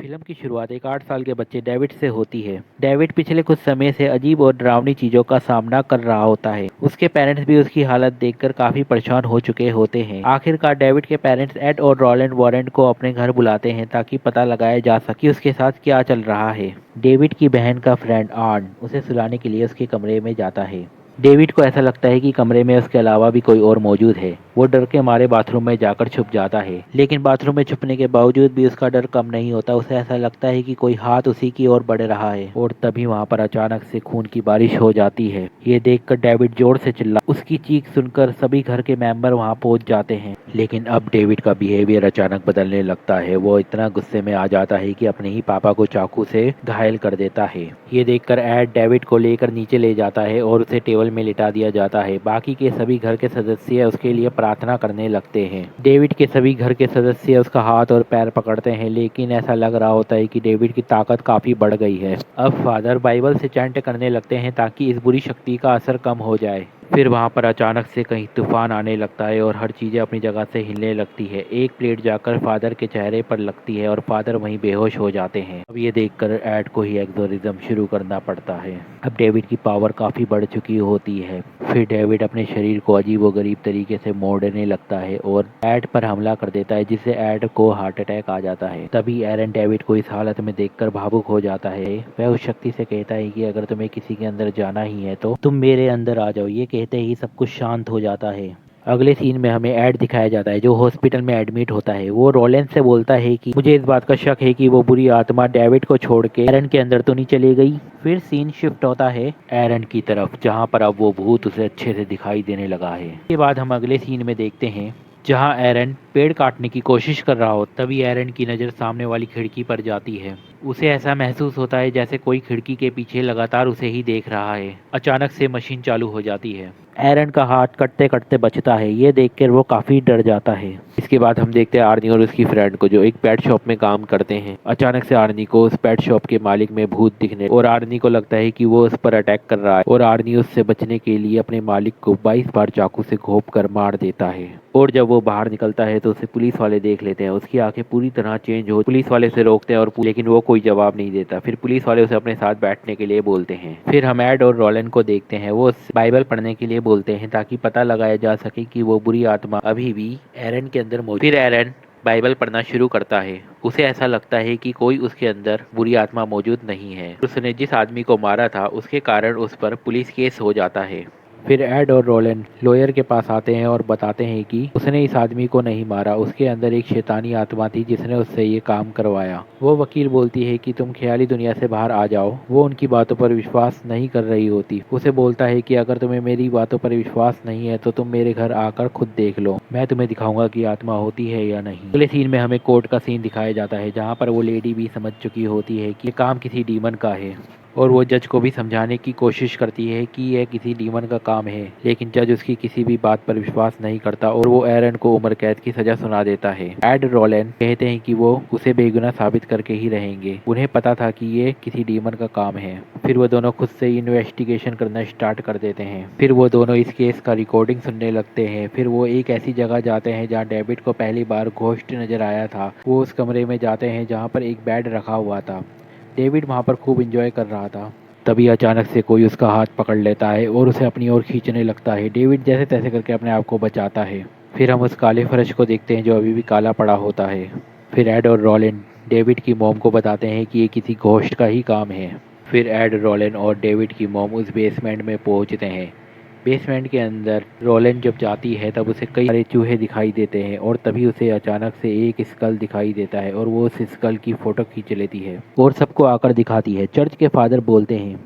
Film की शुरुआत एक 8 साल के बच्चे डेविड से होती है। डेविड पिछले कुछ समय से अजीब और डरावनी चीजों का सामना कर रहा होता है। उसके पेरेंट्स भी उसकी हालत देखकर काफी परेशान हो चुके होते हैं। आखिरकार डेविड के पेरेंट्स एड और रोलैंड वॉरेन को अपने घर बुलाते हैं ताकि पता लगाया जा सके कि उसके साथ क्या चल रहा है। डेविड की बहन का फ्रेंड आर्न उसे सुलाने के लिए उसके कमरे में जाता है। डेविड को ऐसा लगता है कि कमरे में उसके अलावा भी कोई और मौजूद है। वो डर के मारे बाथरूम में जाकर छुप जाता है, लेकिन बाथरूम में छुपने के बावजूद भी उसका डर कम नहीं होता। उसे ऐसा लगता है कि कोई हाथ उसी की ओर बढ़ रहा है और तभी वहाँ पर अचानक से खून की बारिश हो जाती है। ये देखकर डेविड जोर से चिल्ला। उसकी चीख सुनकर सभी घर के मेंबर वहाँ पहुँच जाते हैं, लेकिन अब डेविड का बिहेवियर अचानक बदलने लगता है। वो इतना गुस्से में आ जाता है कि अपने ही पापा को चाकू से घायल कर देता है। ये देखकर एड डेविड को लेकर नीचे ले जाता है और उसे टेबल में लिटा दिया जाता है। बाकी के सभी घर के सदस्य उसके लिए प्रार्थना करने लगते हैं। डेविड के सभी घर के सदस्य उसका हाथ और पैर पकड़ते हैं, लेकिन ऐसा लग रहा होता है कि डेविड की ताकत काफी बढ़ गई है। अब फादर बाइबल से चैंट करने लगते हैं ताकि इस बुरी शक्ति का असर कम हो जाए। फिर वहाँ पर अचानक से कहीं तूफान आने लगता है और हर चीज़ें अपनी जगह से हिलने लगती है। एक प्लेट जाकर फादर के चेहरे पर लगती है और फादर वहीं बेहोश हो जाते हैं। अब ये देखकर एड को ही एक्सोरिज्म शुरू करना पड़ता है। अब डेविड की पावर काफ़ी बढ़ चुकी होती है। फिर डेविड अपने शरीर को अजीब व गरीब तरीके से मोड़ने लगता है और एड पर हमला कर देता है, जिससे एड को हार्ट अटैक आ जाता है। तभी एरन डेविड को इस हालत में देखकर भावुक हो जाता है। वह उस शक्ति से कहता है कि अगर तुम्हें किसी के अंदर जाना ही है तो तुम मेरे अंदर आ जाओ। ये कहते ही सब कुछ शांत हो जाता है। अगले सीन में हमें एड दिखाया जाता है जो हॉस्पिटल में एडमिट होता है। वो रोलेंस से बोलता है कि मुझे इस बात का शक है कि वो बुरी आत्मा डेविड को छोड़ के एरन के अंदर तो नहीं चली गई। फिर सीन शिफ्ट होता है एरन की तरफ, जहाँ पर अब वो भूत उसे अच्छे से दिखाई देने लगा है। इसके बाद हम अगले सीन में देखते हैं जहाँ एरन पेड़ काटने की कोशिश कर रहा हो। तभी एरन की नज़र सामने वाली खिड़की पर जाती है। उसे ऐसा महसूस होता है जैसे कोई खिड़की के पीछे लगातार उसे ही देख रहा है। अचानक से मशीन चालू हो जाती है। एरन का हाथ कटते कटते बचता है। ये देखकर वो काफी डर जाता है। इसके बाद हम देखते हैं आर्नी और उसकी फ्रेंड को जो एक पेट शॉप में काम करते हैं। अचानक से आर्नी को उस पेट शॉप के मालिक में भूत दिखने और आर्नी को लगता है कि वो उस पर अटैक कर रहा है और आर्नी उससे बचने के लिए अपने मालिक को 22 बार चाकू से घोंप कर मार देता है। और जब वो बाहर निकलता है तो उसे पुलिस वाले देख लेते हैं। उसकी आंखें पूरी तरह चेंज हो पुलिस वाले से रोकते हैं और लेकिन वो कोई जवाब नहीं देता। फिर पुलिस वाले उसे अपने साथ बैठने के लिए बोलते हैं। फिर हम एड और रोलन को देखते हैं। वो बाइबल पढ़ने के लिए बोलते हैं ताकि पता लगाया जा सके कि वो बुरी आत्मा अभी भी एरन के अंदर मौजूद। फिर एरन बाइबल पढ़ना शुरू करता है। उसे ऐसा लगता है कि कोई उसके अंदर बुरी आत्मा मौजूद नहीं है। उसने जिस आदमी को मारा था उसके कारण उस पर पुलिस केस हो जाता है। फिर एड और रोलन लॉयर के पास आते हैं और बताते हैं कि उसने इस आदमी को नहीं मारा, उसके अंदर एक शैतानी आत्मा थी जिसने उससे ये काम करवाया। वो वकील बोलती है कि तुम ख्याली दुनिया से बाहर आ जाओ। वो उनकी बातों पर विश्वास नहीं कर रही होती। उसे बोलता है कि अगर तुम्हें मेरी बातों पर विश्वास नहीं है तो तुम मेरे घर आकर खुद देख लो, मैं तुम्हें दिखाऊंगा कि आत्मा होती है या नहीं। अगले सीन में हमें कोर्ट का सीन दिखाया जाता है जहाँ पर वो लेडी भी समझ चुकी होती है कि ये काम किसी डीमन का है और वो जज को भी समझाने की कोशिश करती है कि यह किसी डीमन का काम है, लेकिन जज उसकी किसी भी बात पर विश्वास नहीं करता और वो एरन को उम्र कैद की सजा सुना देता है। एड रोलन कहते हैं कि वो उसे बेगुनाह साबित करके ही रहेंगे। उन्हें पता था कि ये किसी डीमन का काम है। फिर वो दोनों खुद से इन्वेस्टिगेशन करना स्टार्ट कर देते हैं। फिर वो दोनों इस केस का रिकॉर्डिंग सुनने लगते हैं। फिर वो एक ऐसी जगह जाते हैं जहाँ डेविड को पहली बार घोस्ट नजर आया था। वो उस कमरे में जाते हैं जहाँ पर एक बेड रखा हुआ था। डेविड वहाँ पर खूब एंजॉय कर रहा था। तभी अचानक से कोई उसका हाथ पकड़ लेता है और उसे अपनी ओर खींचने लगता है। डेविड जैसे तैसे करके अपने आप को बचाता है। फिर हम उस काले फर्श को देखते हैं जो अभी भी काला पड़ा होता है। फिर एड और रोलिन डेविड की मॉम को बताते हैं कि ये किसी घोस्ट का ही काम है। फिर एड, रोलिन और डेविड की मॉम उस बेसमेंट में पहुंचते हैं। बेसमेंट के अंदर रोलन जब जाती है तब उसे कई सारे चूहे दिखाई देते हैं और तभी उसे अचानक से एक स्कल दिखाई देता है और वो उस स्कल की फोटो खींच लेती है और सबको आकर दिखाती है। चर्च के फादर बोलते हैं,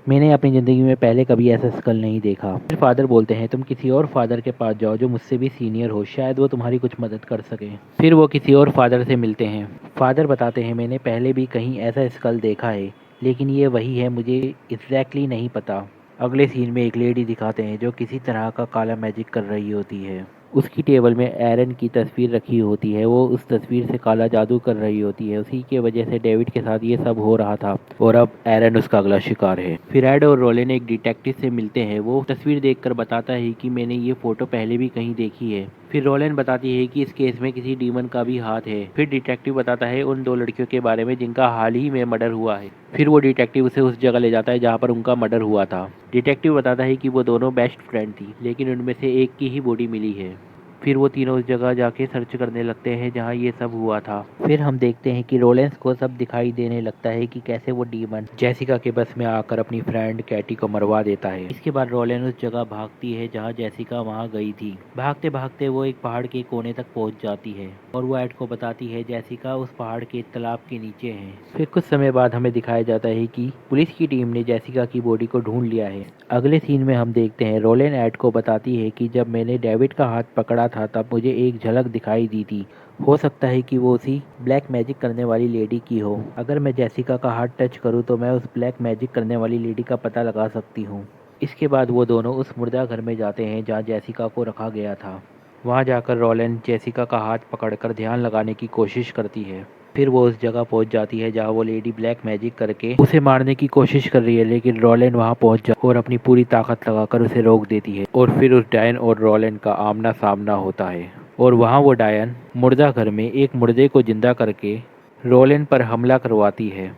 मैंने अपनी ज़िंदगी में पहले कभी ऐसा स्कल नहीं देखा। फिर फादर बोलते हैं, तुम किसी और फादर के पास जाओ जो मुझसे भी सीनियर हो, शायद वो तुम्हारी कुछ मदद कर सके। फिर वो किसी और फादर से मिलते हैं। फादर बताते हैं, मैंने पहले भी कहीं ऐसा स्कल देखा है, लेकिन ये वही है, मुझे एग्जैक्टली नहीं पता। अगले सीन में एक लेडी दिखाते हैं जो किसी तरह का काला मैजिक कर रही होती है। उसकी टेबल में एरन की तस्वीर रखी होती है। वो उस तस्वीर से काला जादू कर रही होती है। उसी के वजह से डेविड के साथ ये सब हो रहा था और अब एरन उसका अगला शिकार है। फिर एड और रोलिन एक डिटेक्टिव से मिलते हैं। वो तस्वीर देखकर बताता है कि मैंने ये फोटो पहले भी कहीं देखी है। फिर रोलेन बताती है कि इस केस में किसी डीमन का भी हाथ है। फिर डिटेक्टिव बताता है उन 2 लड़कियों के बारे में जिनका हाल ही में मर्डर हुआ है। फिर वो डिटेक्टिव उसे उस जगह ले जाता है जहाँ पर उनका मर्डर हुआ था। डिटेक्टिव बताता है कि वो दोनों बेस्ट फ्रेंड थी, लेकिन उनमें से एक की ही बॉडी मिली है। फिर वो तीनों उस जगह जाके सर्च करने लगते हैं जहाँ ये सब हुआ था। फिर हम देखते हैं कि रोलेंस को सब दिखाई देने लगता है कि कैसे वो डीमन जेसिका के बस में आकर अपनी फ्रेंड कैटी को मरवा देता है। इसके बाद रोलेन उस जगह भागती है जहाँ जेसिका वहाँ गई थी। भागते भागते वो एक पहाड़ के कोने तक पहुँच जाती है और वो एड को बताती है जेसिका उस पहाड़ के तालाब के नीचे है। फिर कुछ समय बाद हमें दिखाया जाता है कि पुलिस की टीम ने जेसिका की बॉडी को ढूंढ लिया है। अगले सीन में हम देखते हैं रोलेन एड को बताती है कि जब मैंने डेविड का हाथ पकड़ा था तब मुझे एक झलक दिखाई दी थी। हो सकता है कि वो उसी ब्लैक मैजिक करने वाली लेडी की हो। अगर मैं जेसिका का हाथ टच करूं तो मैं उस ब्लैक मैजिक करने वाली लेडी का पता लगा सकती हूं। इसके बाद वो दोनों उस मुर्दा घर में जाते हैं जहां जेसिका को रखा गया था। वहां जाकर रोलेन जेसिका का हाथ पकड़कर ध्यान लगाने की कोशिश करती है। फिर वो उस जगह पहुंच जाती है जहां वो लेडी ब्लैक मैजिक करके उसे मारने की कोशिश कर रही है, लेकिन रोलेन वहां पहुंच जाती है और अपनी पूरी ताकत लगाकर उसे रोक देती है। और फिर उस डायन और रोलेन का आमना सामना होता है और वहां वो डायन मुर्दा घर में एक मुर्दे को जिंदा करके रोलेन पर हमला करवाती है,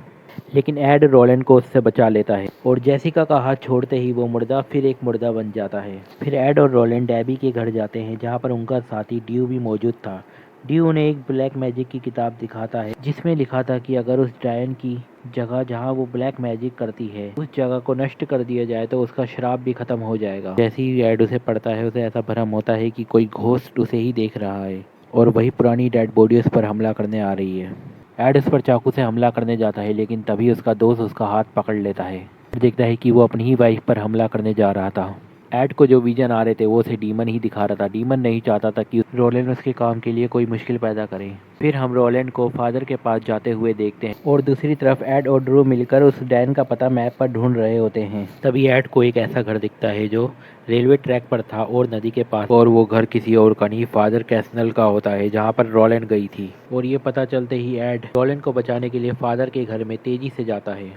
लेकिन एड रोलेन को उससे बचा लेता है और जेसिका का हाथ छोड़ते ही वो मुर्दा फिर एक मुर्दा बन जाता है। फिर एड और रोलेन डेबी के घर जाते हैं जहाँ पर उनका साथी ड्यू भी मौजूद था। ड्यू उन्हें एक ब्लैक मैजिक की किताब दिखाता है जिसमें लिखा था कि अगर उस डायन की जगह जहाँ वो ब्लैक मैजिक करती है उस जगह को नष्ट कर दिया जाए तो उसका श्राप भी खत्म हो जाएगा। जैसे ही एड उसे पढ़ता है उसे ऐसा भ्रम होता है कि कोई घोस्ट उसे ही देख रहा है और वही पुरानी डेड बॉडी उस पर हमला करने आ रही है। एड उस पर चाकू से हमला करने जाता है, लेकिन तभी उसका दोस्त उसका हाथ पकड़ लेता है। फिर देखता है कि वो अपनी ही वाइफ पर हमला करने जा रहा था। एड को जो विजन आ रहे थे वो उसे डीमन ही दिखा रहा था। डीमन नहीं चाहता था कि रोलेन उसके काम के लिए कोई मुश्किल पैदा करे। फिर हम रोलेन को फादर के पास जाते हुए देखते हैं और दूसरी तरफ एड और ड्रू मिलकर उस डैन का पता मैप पर ढूंढ रहे होते हैं। तभी एड को एक ऐसा घर दिखता है जो रेलवे ट्रैक पर था और नदी के पास, और वो घर किसी और का नहीं फादर कैसनल का होता है जहाँ पर रोलेन गई थी। और ये पता चलते ही एड रोलेन को बचाने के लिए फादर के घर में तेजी से जाता है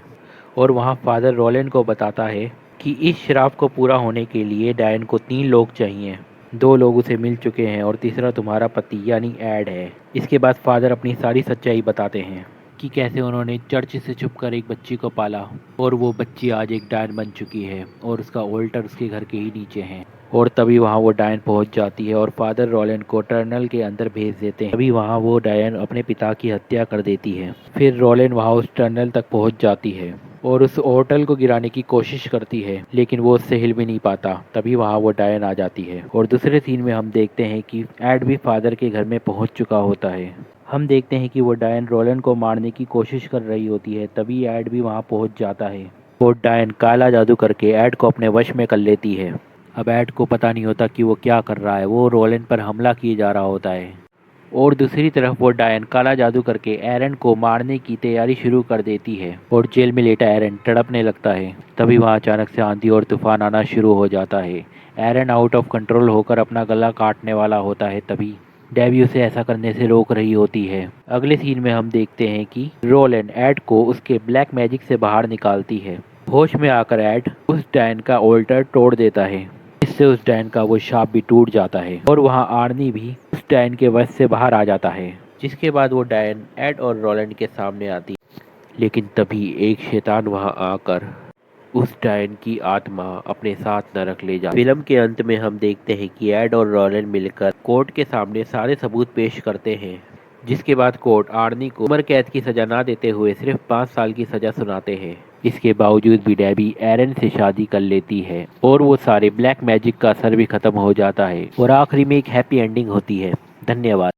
और वहाँ फादर रोलेन को बताता है कि इस श्राप को पूरा होने के लिए डायन को 3 लोग चाहिए। 2 लोग उसे मिल चुके हैं और तीसरा तुम्हारा पति यानी एड है। इसके बाद फादर अपनी सारी सच्चाई बताते हैं कि कैसे उन्होंने चर्च से छुपकर एक बच्ची को पाला और वो बच्ची आज एक डायन बन चुकी है और उसका ऑल्टर उसके घर के ही नीचे है। और तभी वहाँ वो डायन पहुँच जाती है और फादर रोलेन को टनल के अंदर भेज देते हैं। तभी वहाँ वो डायन अपने पिता की हत्या कर देती है। फिर रोलेन वहाँ उस टनल तक पहुँच जाती है और उस होटल को गिराने की कोशिश करती है, लेकिन वो उससे हिल भी नहीं पाता। तभी वहाँ वो डायन आ जाती है और दूसरे सीन में हम देखते हैं कि एड भी फादर के घर में पहुँच चुका होता है। हम देखते हैं कि वो डायन रोलेन को मारने की कोशिश कर रही होती है। तभी एड भी वहाँ पहुँच जाता है। वो डायन काला जादू करके एड को अपने वश में कर लेती है। अब एड को पता नहीं होता कि वो क्या कर रहा है, वो रोलेन पर हमला किए जा रहा होता है। और दूसरी तरफ वो डायन काला जादू करके एरन को मारने की तैयारी शुरू कर देती है और जेल में लेटा एरन तड़पने लगता है। तभी वहाँ अचानक से आंधी और तूफान आना शुरू हो जाता है। एरन आउट ऑफ कंट्रोल होकर अपना गला काटने वाला होता है। तभी डेबी उसे ऐसा करने से रोक रही होती है। अगले सीन में हम देखते हैं कि रोलेन एड को उसके ब्लैक मैजिक से बाहर निकालती है। होश में आकर एड उस डायन का ऑल्टर तोड़ देता है, इससे उस डायन का वो शाप भी टूट जाता है और वहाँ आर्नी भी उस डायन के वश से बाहर आ जाता है। जिसके बाद वो डायन एड और रोलेन के सामने आती है, लेकिन तभी एक शैतान वहाँ आकर उस डायन की आत्मा अपने साथ नरक ले जाती है। फिल्म के अंत में हम देखते हैं कि एड और रोलेन मिलकर कोर्ट के सामने सारे सबूत पेश करते हैं, जिसके बाद कोर्ट आर्नी को उम्र कैद की सजा ना देते हुए सिर्फ 5 साल की सजा सुनाते हैं। इसके बावजूद भी डेबी एरन से शादी कर लेती है और वो सारे ब्लैक मैजिक का असर भी खत्म हो जाता है और आखिरी में एक हैप्पी एंडिंग होती है। धन्यवाद।